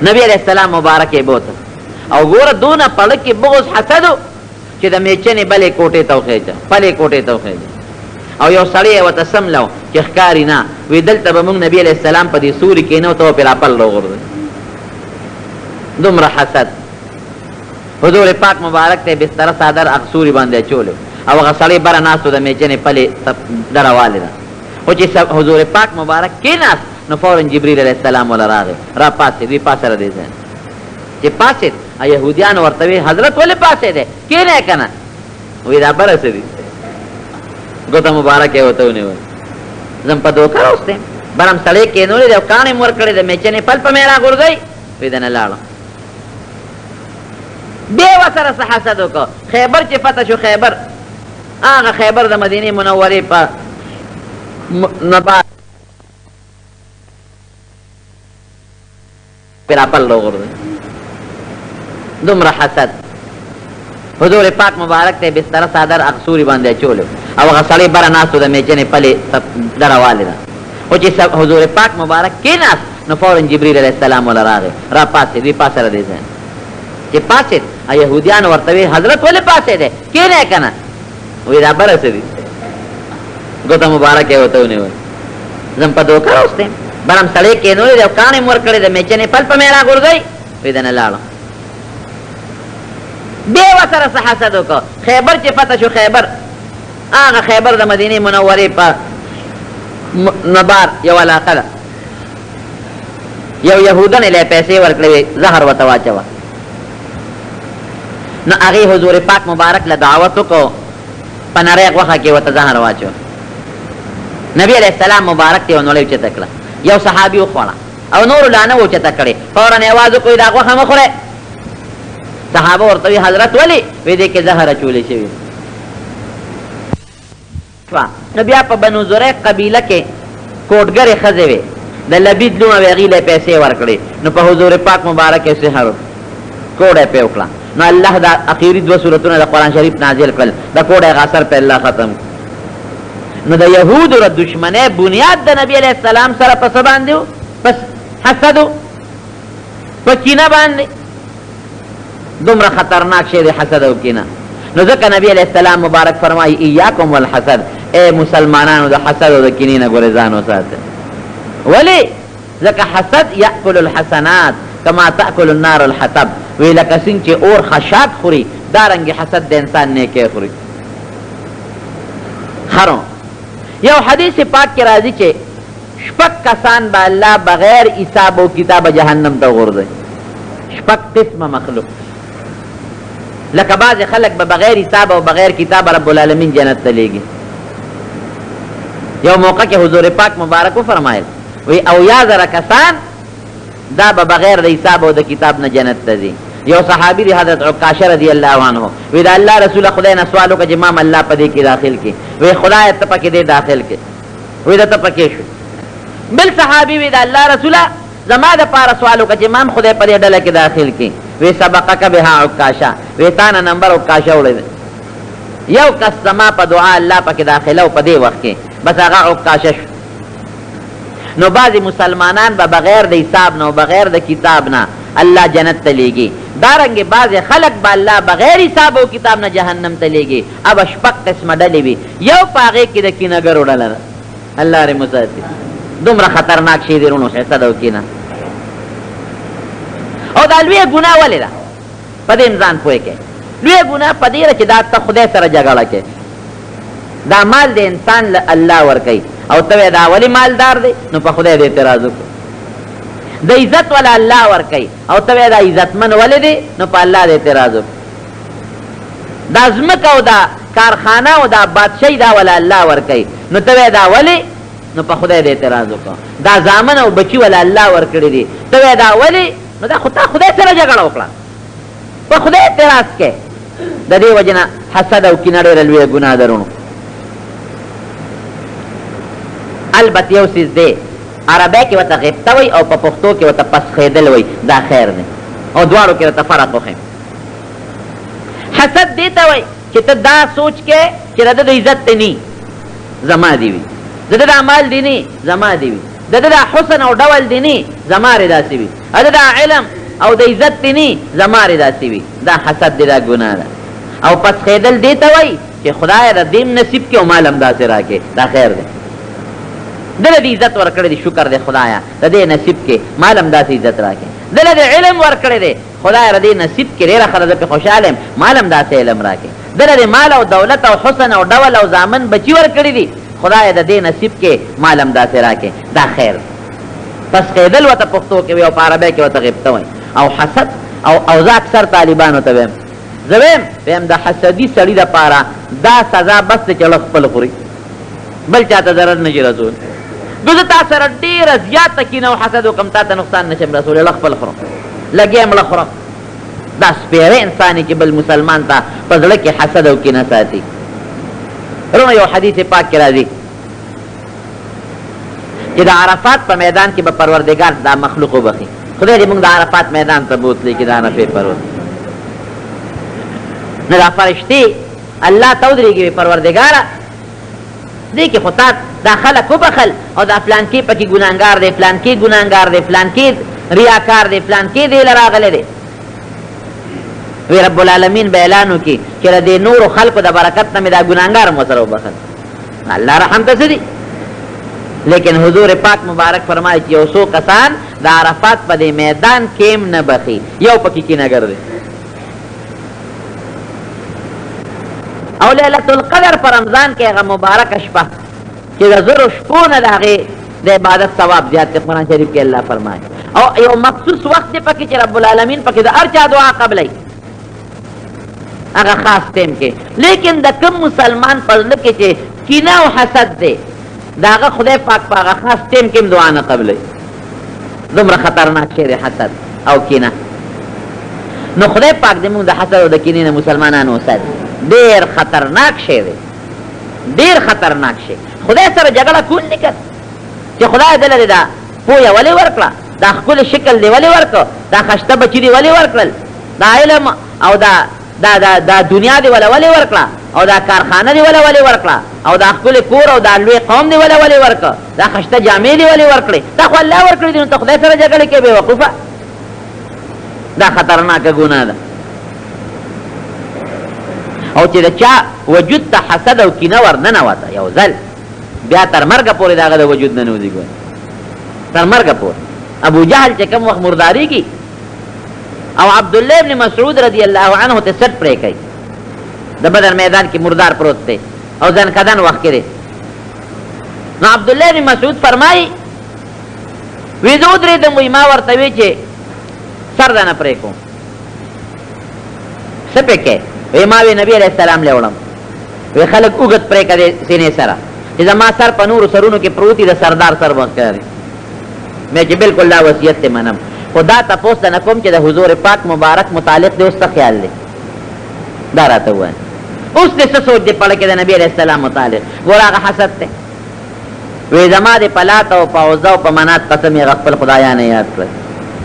نبي علیه السلام مبارک یې بوته، او ګوره دونه پړه کې بغض حسد و چې د میچنې بلې کوټې ته وخېجه، پلې کوټې ته وخېجه. او یو سړی یې ورته سملو چې ښکاري نه، وی دلته به موږ نبي علیه السلام په دې سوري کېنو ته به پرې راپل راوغورځوي. دومره حسد. حضور پاک مبارک ته بستره صادر هغه سوري باندې اچولی او هغه سړی بره ناست و، د میچنې پلې ډډه والېده. خو چې حضور پاک مبارک کېناست نو فوراً جبریل علیه السلام وله راغی، را پاڅېد، وی پاسه له دې ځای چې پاسېد. یهودیان ورته وی حضرت ولې پاسېدی؟ کېنی که نه؟ وی دا بره څه دي؟ ګوته مبارک یې ورته ونیول. زم په دوکه راوستی یم، بر هم سړی کېنولی دی او کاڼې مې ورکړې د میچنې پل په مې راغورځوئ. وی دنه لاړم. بیا ورسره څه حسد وکړو. خیبر چې فتح شو، خیبر هغه خیبر د مدینې منورې په نبات پراپل راغورځوي، دومره حسد. حضور پاک مبارک ته بستر صادر اقصوری باندې اچولو او هغه سړی بره ناستو د میچنې پلې دروالی ده. او چې حضور پاک مبارک کېناست نو فورا جبریل علیه السلام ولا راغی، را پاسېد، وی پاسه را دی ځای چې پاسېد. یهودیان ورته وی حضرت ولې پاسېدی، کېنی که نه؟ وی دا بره څه دي، ګوته مبارک یې ورته ونیول. زم په دوکه راوستی یم، برم سړی کېنولی دی او کاڼې مو ورکړی د میچنې پل په مې راغورځوئ. وی دنه لاړم. بیا ورسره څه حسد وکړو. خیبر چې فتح شو، خیبر هغه خیبر د مدینې منورې په نبار یو علاقه ده. یو یهودن له پیسې ورکړې وې، زهر ورته واچوه. نو هغې حضور پاک مبارک له دعوت وکړو، په نری غوښه کې ورته زهر واچو. نبی علیه السلام مبارک ته یو نولی اوچته کړه، یو صحابي وخوړه او نورو لا نه اوچته کړې. فورا یې اواز وکړو دا غوښه مه خورئ. صحابه ورته وی حضرت ولې؟ وی دې کې زهر اچولی شوي. نو بیا په بنو زریق قبیله کې کوټګرې ښځې وې، د لبید لوڼه وې، هغې له پیسې ورکړې. نو په حضور پاک مبارک یې سحر کوډه یې پې وکړه. نو الله دا اخیري 2 سورتونه د قرآن شریف نازل کړل، د کوډه یې اثر په الله ختم. نو د یهودو د دشمنۍ بنیاد د نبي علیه السلام سره په څه باندې و؟ په حسد و، په کینه باندې. دومره خطرناک شی دی حسد او کینه. نو ځکه نبی علیه السلام مبارک فرمایي ایاکم والحسد، اے مسلمانانو د حسد او د کینې نه ګورې ځان وساتئ. ولې؟ ځکه حسد یأکل الحسنات کما تأکل النار الحطب. وی لکه څنګه چې اور خشاک خوري، دارنګې حسد د انسان نیکۍ خوري. خرو یو حدیث پاک کې راځي چې 6 کسان به الله بغیر حساب او کتاب جهنم ته غورځوي. 6 قسمه مخلوق، لکه بعض خلق به بغیر حساب او بغیر کتاب رب العالمین جنت ته لیږي. یو موقع کې حضور پاک مبارک فرمایل وی او یا زره کسان دا به بغیر د حساب او د کتاب نه جنت ته ځي. یو صحابي دی حضرت عکاشه رضی الله عنه وی دا الله رسول خدای نه سوال وکړه چې امام الله په دې کې داخل کې. وی خدای ته پکې دې داخل کې. وی دا ته پکې شو. بل صحابي وی دا الله رسول زما د پاره سوال وکړه چې امام خدای په دې ډله کې داخل کې. وی سبقک بها عکاشه، وی تانه نمبر عکاشه وړي. یو کس زما په دعا الله پکې داخله او په دې وخت کې بس هغه عکاشه شو. نو بعضی مسلمانان به بغیر د حساب نه او بغیر د کتاب نه الله جنت ته لیږي. دارنګې بعضې خلق به الله بغیر حساب او کتاب نه جهنم ته لیږي. اب 6 قسمه ډلې وي، یو په هغې کې د کینهګرو ډله ده. الله رې مساتي. دومره خطرناک شی دی رونو حسد او کینه. او دا لویه ګناه ولې ده؟ په دې ځان پوه کړئ. لویه ګناه په دې ده چې دا ته خدای سره جګړه کوې. دا مال د انسان له الله ورکوي او ته دا ولی مالدار دی، نو په خدای د اعتراض وکړو. د عزت والا الله ورکوي او ته دا عزتمن ولی دی، نو په الله د اعتراض وکړو. دا ځمکه او دا کارخانه او دا بادشاهي دا والا الله ورکوي، نو ته دا ولی، نو په خدای د اعتراض وکړو. دا زامن او بچي والا الله ورکړي دي، ته دا ولی، نو دا خو تا خدای سره جګړه وکړه، په خدای اعتراض کې. د دې وجه نه حسد او کینه ډېره لویه ګناه ده رونو. البته یو څیز دی، عربی کې ورته غیبته وایي او په پښتو کې ورته پسخېدل وایي، دا خیر دی او دواړو کې ورته فرق وښیم. حسد دې ته وایي چې ته دا سوچ کې چې د ده د عزت دی نی زما دی وي، د ده د عمل دی نی زما دی وي، د ده د حسن او ډول دی نی زما رې داسې وي، د ده د علم او د عزت دی نی زما رې داسې وي. دا حسد دی، دا ګناه ده. او پسخېدل دې ته وایي چې خدای د دې نصیب کې او مال هم داسې راکړې، دا خیر دی. دله د عزت ورکړی دی، شکر دی خدایا د دې نصیب کې مال هم داسې عزت راکړې. دله د علم ورکړی دی، خدای د دې نصیب کې ډېره ښه ده، پې خوشحاله یم، مال هم داسې علم راکړې. دله د مال او دولت او حسن او ډول او زامن بچي ورکړي دي، خدای د دې نصیب کې مال هم داسې راکړې، دا خیر. پسخېدل ورته پښتو کې وي او په عربی کې ورته غیبته وایي. او حسد او زه اکثر طالبانو ته ویم، زه ویم د حسدي سړي دپاره دا سزا بس دی چې لږ خپل خوري، بل چا ته ضرر نه شي رسول. زه تا سره ډېره زیاته کینه او حسد وکړم، تا ته نقصان نه شم رسولی، لږ خپل خورم، لږ یې مړه خورم. دا سپیره انسانی چې بل مسلمان ته په زړه کې حسد او کینه ساتي. رونه یو حدیث پاک کې راځي چې د عرفات په میدان کې به پروردګار دا مخلوق وبخي. خدای دې موږ د عرفات میدان ته بوتلی کې دا نفع پرور نه دا فرشتي الله ته ودرېږي پروردګاره دې کې خو تا دا خلک وبخل او دا فلان کې پکې ګناهګار دی، فلان کې ګناهګار دی، فلان کې ریاکار دی، فلان کې دې لراغلی دی. وی رب العالمین به اعلان وکړي چې د دې نورو خلکو د برکت نه مې دا ګناهګار مو سره وبخل. الله رحم ته څه دي؟ لیکن حضور پاک مبارک فرمایي چې یو څو کسان د عرفات په دې میدان کې هم نه بخي، یو پکې کینهګر دی. او لیلة القدر په رمضان کې هغه مبارکه شپه چې د زرو شپو نه د هغې د عبادت ثواب زیات دی. قرآن شریف کې الله فرمایي او یو مخصوص وخت دی پکې چې رب العالمین پکې د هر چا دعا قبلوي، هغه خاص ټیم کې. لیکن د کوم مسلمان په زړه کې چې کینه او حسد دی د هغه خدای پاک په هغه خاص ټیم کې هم دعا نه قبلوي. دومره خطرناک شی دی حسد او کینه. نو خدای پاک دې موږ د حسد او د کینې نه مسلمانانو وساتي. ډېر خطرناک شی دی، ډېر خطرناک شی. خدای سره جګړه کول نه کړ چې خدای دله دا پویه ولې ورکړه، دا ښکلی شکل دی ولې ورکړه، دا خشته بچي دی ولې ورکړل، دا علم او دا دنیا دی ولې ورکړه، او دا کارخانه دی ولې ورکړه، او دا ښکلی کور او دا لوی قوم دی ولې ورکړه، دا خشته جامې دی ولې ورکړې. دا خو الله ورکړي دي، نو ته خدای سره جګړه کې بېوقوفه. دا خطرناکه ګناه ده. او چې د چا وجود ته حسد او کینه ور ننوته یو ځل، بیا تر مرګه پورې د هغه د وجود نه نوځي. ګوره تر مرګه پورې ابو جهل چې کوم وخت مردارېږي او عبدالله ابن مسعود رضی الله عنه ته سټ پرې کوي، د بدر میدان کې مردار پروت دی او ځان کدن وخت کې دی. نو عبدالله ابن مسعود فرمایي وی زه ودرېدم، وی ما ورته وی چې سر دنه پرې کوم. څه پې کوې؟ وی ما وی نبی علیہ السلام لی وړم. وی خلک اوږد پرې کړې سینې سره چې زما سر په نورو سرونو کې پروت د سردار سر به ښکاري. مې چې بلکل دا وصیت ته منم. خو دا تپوس ته نه کوم چې د حضور پاک مبارک متعلق دی اوس څه خیال دی، دا راته ووایه. اوس دې څه سوچ دی پړه کې د نبي علیہ السلام متعلق؟ ګوره هغه حسد دی. وی زما د په لات او په عزا او په منات قسم یې هغه خپل خدایانه یاد کړل،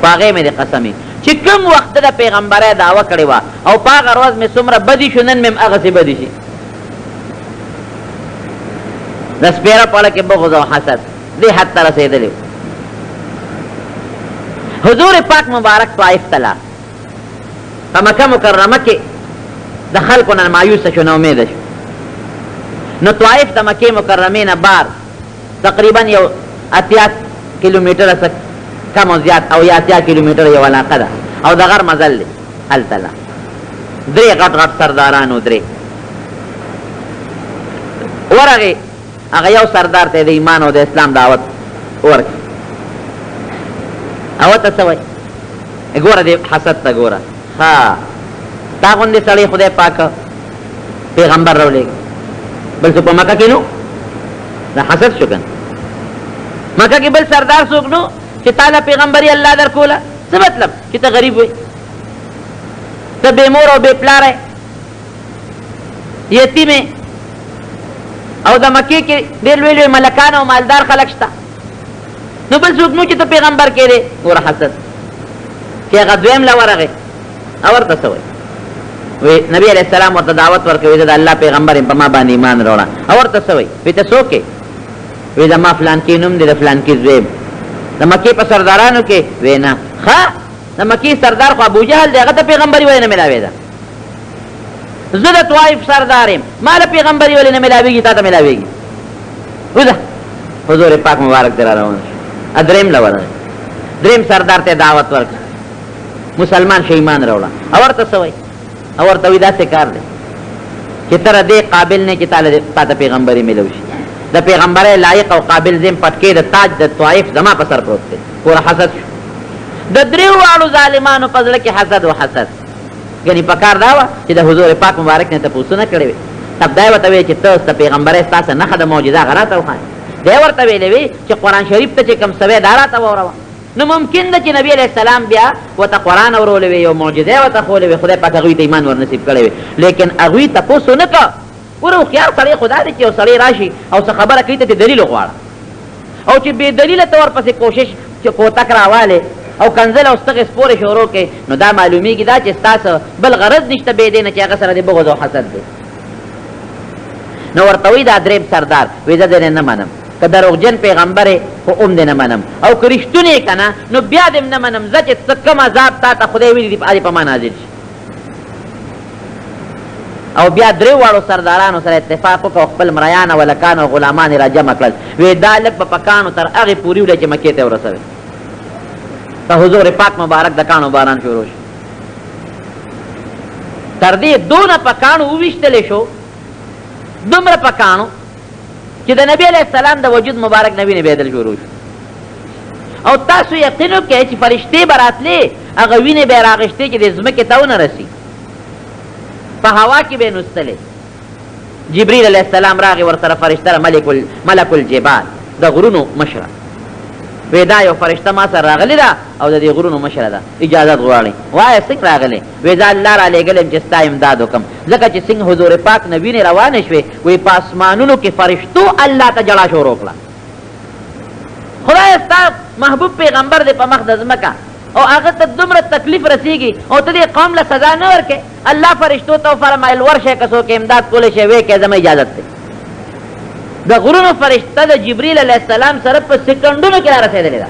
په هغې مې د قسمې چې کوم وخت د پیغمبرۍ دعوه کړې وه او په هغه ورځ مې څومره بدي شو، نن مې هم هغسې بدي شي. د سپېره پړه کې بغض او حسد دې حد ته رسېدلی و. حضور پاک مبارک طائف ته لاړ. په مکه مکرمه کې د خلکو نه مایوسه شو، نه امیده شو. نو طائف د مکې مکرمې نه بار تقریبا یو 80 کیلومیټره څه کم او زیات او 80 کیلومیټره یو علاقه ده او د غر مزل دی. هلته لا درې غټ غټ سرداران و، درې ورغې. هغه یو سردار ته د ایمان او د اسلام دعوت ورکړي. او ته څه وایي؟ ګوره دې حسد ته ګوره. ها تا غوندې سړی خدای پاک پیغمبر راولېږي، بل څوک په مکه کې نو؟ دا حسد شو کنه. مکه کې بل سردار څوک نو چې تا له پیغمبري الله در کوله؟ څه مطلب چې ته غریب وې، ته بې مور او بې پلاره یتیمې، او د مکې کې ډېر لوی لوی ملکان او مالدار خلک شته، نو بل څوک نو چې ته پیغمبر کېدې. ګوره حسد چې هغه دویم له ورغې. او ورته څه وایي؟ وی نبی علیہ السلام ورته دعوت ورکوي زه د الله پیغمبر یم، په ما باندې ایمان راوړه. او ورته څه وایي؟ وی ته څوک یې؟ وی زما فلان کې نوم دی، د فلان کې زوی یم. د مکې په سردارانو کې؟ وی نه. ښه د مکې سردار خو ابو جهل دی، هغه ته پیغمبري ولې نه میلاوېده؟ زه د طوایف سردار یم، ما له پیغمبري ولې نه میلاوېږي، تا ته میلاوېږي؟ وځه حضور پاک مبارک دی را روان شو. دریم له ورغی. دریم سردار ته دعوت ورکړه، مسلمان شه ایمان راوړه. او ورته څه وایي؟ او ورته وایي داسې کار دی چې ته دې قابل نه چې تا ته پیغمبري میلو شي. د پیغمبرۍ لایق او قابل زم پټکې د تاج د طائف زما په سر پروت دی. پوره حسد شو. د دریو واړو ظالمانو په زړه کې حسد و حسد. یعنې په کار دا وه چې د حضور پاک مبارک نه تپوسونه کړې وې. تبدای ورته ویې چې ته د پیغمبرۍ ستاسې نښه د معجزه هغه راته وښایه. دی ورته ویلې وي چې قرآن شریف ته چې کوم سوی دا راته واوروه. نو ممکن ده چې نبی علیہ السلام بیا ورته قرآن اورولې وي یو معجزه ورته ښولې وي خدای پاک هغوی ته ایمان ورنصیب کړی وي لیکن هغوی تپوس ونه که ګوره هوښیار سړی خدا دی چې یو سړی راشي او څه خبره کوي ته دې دلیل وغواړه او چې بې دلیله ته ورپسې کوشش چې کوتک راوالی او کنزل او ستغې سپورې شروع کوي نو دا معلومیږي دا چې ستاسو بل غرض نشته بې دې نه چې هغه سره د بغض او حسد دی نو ورته وایي دا دریم سردار وایي زه دې نه منم که دروغجن پیغمبر خو هم دې نه منم او که رښتونی که نه نو بیا دې نه منم زه چې څه کم عذاب تا ته خدای ویلي دي په ما نازل شي او بیا درې واړو سردارانو سره اتفاق وکړه خپل مریان او هلکان او غلامان یې را جمع کړل وی دا لږ به په کاڼو تر هغې پورې وړی چې مکې ته ورسوي په حضور پاک مبارک د کاڼو باران شروع شو تر دې دونه په کاڼو وویشتلی شو دومره په کاڼو چې د نبی علیه السلام د وجود مبارک نه وینې بهېدل شروع شو او تاسو یقین وکړئ چې فرشتې به راتلې هغه وینې به یې راغېشتې چې د ځمکې ته ونه رسي په هوا کې به نوستلې جبریل علیه السلام راغی ورسره فرشته ملک الجبال د غرونو مشره وی دا یو فرشته ما سره راغلې ده او د دې غرونو مشره ده اجازت غواړي وایه څنګه راغلې وی زه الله رالیږلی چې ستا امداد وکړم ځکه چې څنګه حضور پاک نه وینې روانې شوې وی په اسمانونو کې فرشتو الله ته جړا شروع کړه خدای ستا محبوب پیغمبر دی په مخ د ځمکه او هغه ته دومره تکلیف رسیږي او ته دې قوم له سزا نه ورکې الله فرشتو ته وفرمایل ورشئ که څوک امداد کولی شي ویې کې زما اجازت دی د غرونو فرشته د جبریل علیه السلام سره په سکندونو کې را رسېدلې ده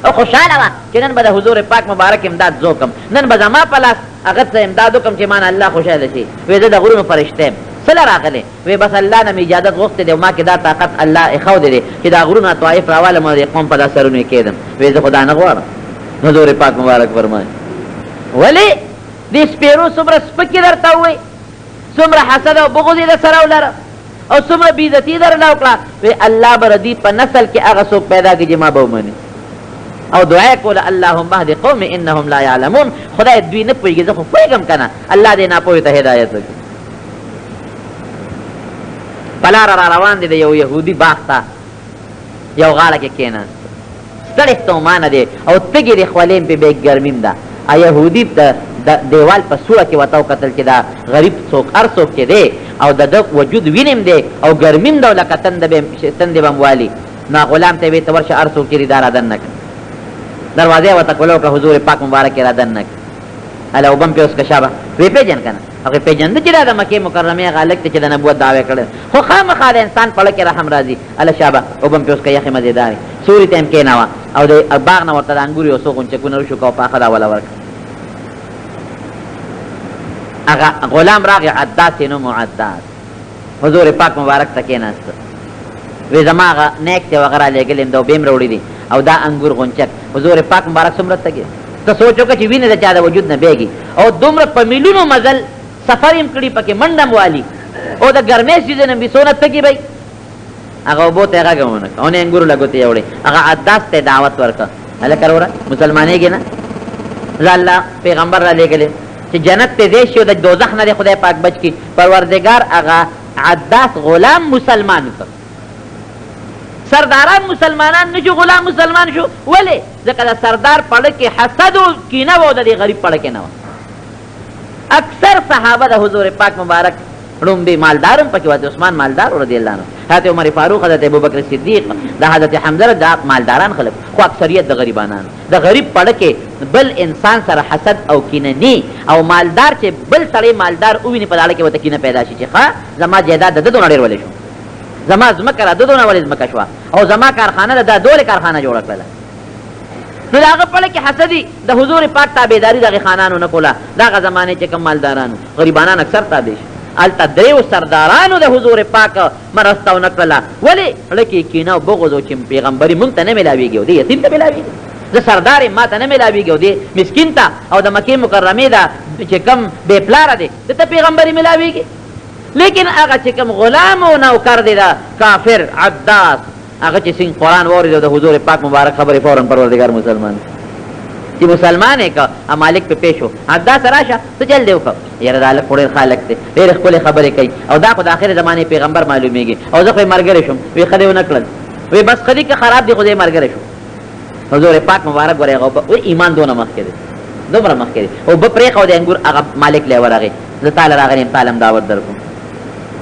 او خوشحاله وه چې نن به د حضور پاک مبارک امداد زه وکړم نن به زما په لاس هغه څه امداد وکړم چې ما نه الله خوشحاله شي وی زه د غرونو فرشته یم څه له راغلی وی بس الله نه مې اجازت غوښتې دی او ما کې دا طاقت الله ایښودی دی چې دا غرونه طوایف راوالم او د قوم په دا سرونو یې کېدم وی زه خو دا نه غواړم حضور پاک مبارک فرمایي ولې دې سپېرو څومره سپکې درته ووایي څومره حسد او بغض یې در سره ولره او څومره بېعزتي درله وکړه وی الله به ردي په نسل کې هغه څوک پیدا کړي چې ما به ومني او دعا یې کوله اللهم اهد قوم انهم لا یعلمون خدای دوی نه پوهېږي زه خو پوهېږم که نه الله دې ناپوهې ته هدایت وکړي په لاره را روان دی د یو یهودي باغ ته یو غاړه کې کېناست ستړی ستومانه دی او تږې دی خولې پې بې ګرمیم ده یهودي د دیوال په سوړه کې ورته وکتل چې دا غریب څوک هر څوک چې دی او د ده وجود وینم دی او ګرمیم ده لکه تندې به م والي نو غلام ته یې ویې ته ورشه هر څوک چې دی دا رادن نه کړه دروازه یې ورته کوله وکړه حضور پاک مبارک یې رادن نه کړه هله اوبه م پې اوس که شابه ویې پېژن که نه هغې پېژنده چې دا د مکې مکرمې هغه هلک دی چې د نبوت دعوی کړی خو خامخا د انسان په کې رحم راځي هله شابه اوبه م پې اوس که یخې مزېدارې سوري ته یې م کېناوه او د باغ نه ورته د انګور یو څو غونچکونه وشو که او پاخه دا وله ورکړه هغه غلام راغی عداس یې نوم و عداس حضور پاک مبارک ته کېناسته وی زما هغه نیک دی هغه رالیږلی یم د اوبې م راوړي دي او دا انګور غونچک حضور پاک مبارک څومره تګي ته سوچ وکړه چې وینې د چا د وجود نه بیږي او دومره په میلیونو مزل سفر یم کړي پکې منډه م والي او د ګرمۍ سیزن م وي څونه تګي بی هغه اوبو ته یې غږ ونه کړه او نه انګورو له ګوتې یې وړې هغه عداس ته یې دعوت ورکړه هلکه وروره مسلمانېږي نه زه الله پیغمبر رالیږلی چې جنت ته ځای شي او د دوزخ نه دې خدای پاک بچ کړي پروردګار هغه عداس غلام مسلمان کړ سرداران مسلمانان نه شو غلام مسلمان شو ولې ځکه د سردار پړه کې حسد و کینه و د دې غریب پړه کې نه وه اکثر صحابه د حضور پاک مبارک ړومبې مالدار هم پکې وه عثمان مالدار رضی الله عنه حضرت عمر فاروق حضرت ابوبکر صدیق د حضرت حمزه دا مالداران خلک خو اکثریت د غریبانانو د غریب پړه کې بل انسان سره حسد او کینه نی او مالدار چې بل سړی مالدار وویني په داړه کې ورته کینه پیدا شي چې ښه زما جایداد د ده دونه ډېر ولې شو زما ځمکه را ده دونه ولې ځمکه شوه او زما کارخانه ده دا دولې کارخانه جوړه کړله نو د هغه پړه کې حسدي د حضور پاک تابعداري د هغې خانانو نه کوله د هغه زمانې چې کوم مالدارانو غریبانان اکثر تابع شي هلته دریو سردارانو د حضور پاک مرسته ونه کړله ولې زړه کې کینه او بغض او چې پیغمبري مونږ ته نه میلاوېږي او دې یتیم ته میلاوېږي زه سردار یم ما ته نه میلاوېږي او دې مسکین ته او د مکې مکرمې ده چې کوم بې پلاره دی ده ته پیغمبري میلاوېږي لیکن هغه چې کوم غلام او نوکر دی ده کافر عداس هغه چې څنګه قرآن واورېد او د حضور پاک مبارک خبرې فوراً پروردګار مسلمان چې مسلمان یې که مالک پې پیش و عداس راشه څه چل دی وکړه یاره دا هلک خو ډېر ښه هلک دی ډېرې ښکلې خبرې کوي او دا خو د آخرې زمانې پیغمبر معلومېږي او زه خو یې ملګری شوم وی ښه دی ونه کړل وی بس ښه دي که خراب دي خو زه یې ملګری شوم حضور پاک مبارک ورغه ایمان دونه مخکې دی دومره مخکې دی او به پرېښو د انګور هغه مالک لی ورغې زه تاله راغلی یم تاله هم دعوت در کوم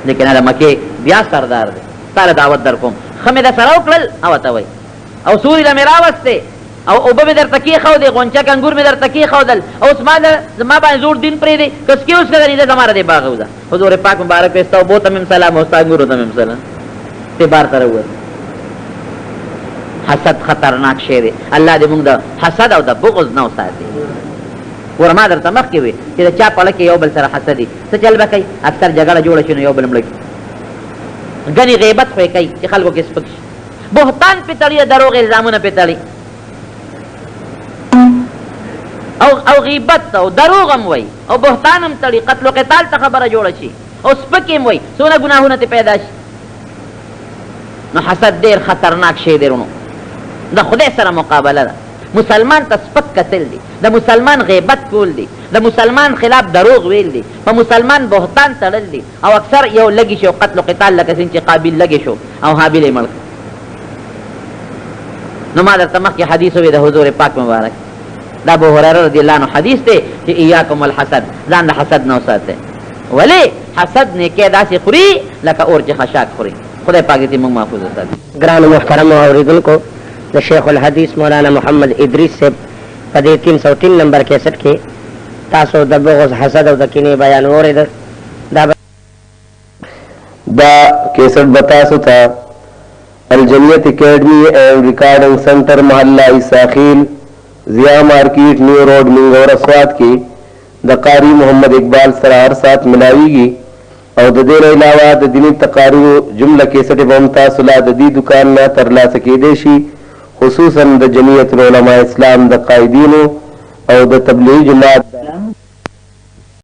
لیکن هله مکې بیا سردار دی تاله دعوت در کوم ښه مې در سره وکړل او ته وایي او سوري له مې راوستې او اوبه مې درته کېښودې غونچک انګور مې درته کېښودل اوس ما باندې زور دین پرېږدې کس کې اوس که درېده زما د باغ وځه حضور پاک مبارک وایي ستا اوبو ته مې سلام او ستا انګورو ته مې سلام ته بار سره وویل حسد خطرناک شی دی الله دې موږ د حسد او د بغض نه وساتي ګوره ما درته مخکې وي چې د چا په اړه کې یو بل سره حسدي څه چل به کوي اکثر جګړه جوړه شي نو یو بل مړه ګنې غیبت خو یې کوي چې خلکو کې سپک شي بهتان پې تړي دروغ الزامونه پې تړي او غیبت او دروغ هم وایي او بهتان هم تړي قتل و قتال ته خبره جوړه شي او سپک هم وایي څونه ګناهونه ترې پیدا شي نو حسد ډېر خطرناک شی دی رونو د خدای سره مقابله ده مسلمان ته سپک کتل دی د مسلمان غیبت کول دی د مسلمان خلاف دروغ ویل دی په مسلمان بهتان تړل دی او اکثر یو لګي شو قتل و قتال لکه څنګه چې قابل لګي شو او حابل یې مړ نو ما درته مخکې حدیث وی د حضور پاک مبارک دا ابو هریره رضی الله عنه حدیث دی چې ایاکم الحسد ځان د حسد نه وساتئ ولې حسد نیکۍ داسې خوري لکه اور چې خشاک خوري خدای پاک دې موږ محفوظ وساتي ګرانو محترمو اورېدونکو د شیخ الحدیث مولانا محمد ادریس صاحب په دې 303 نمبر کیسټ کې تاسو د بغض حسد او د کینې بیان واورېده دا کیسٹ بتاسو تھا الجمیت اکیڈمی اینڈ ریکارڈنگ سینٹر محلہ عیساخیل ضیاء مارکیٹ نیو روڈ منگور اسوات کی د قاری محمد اقبال سره هر سات ملاویږي او د دې علاوه د دینی تقاریرو جمله کیسټ به هم تاسو لا د دې دکان نه ترلاسه کېدی شي خصوصا د جمعیت العلماء اسلام د قائدینو او د تبلیغ جماعت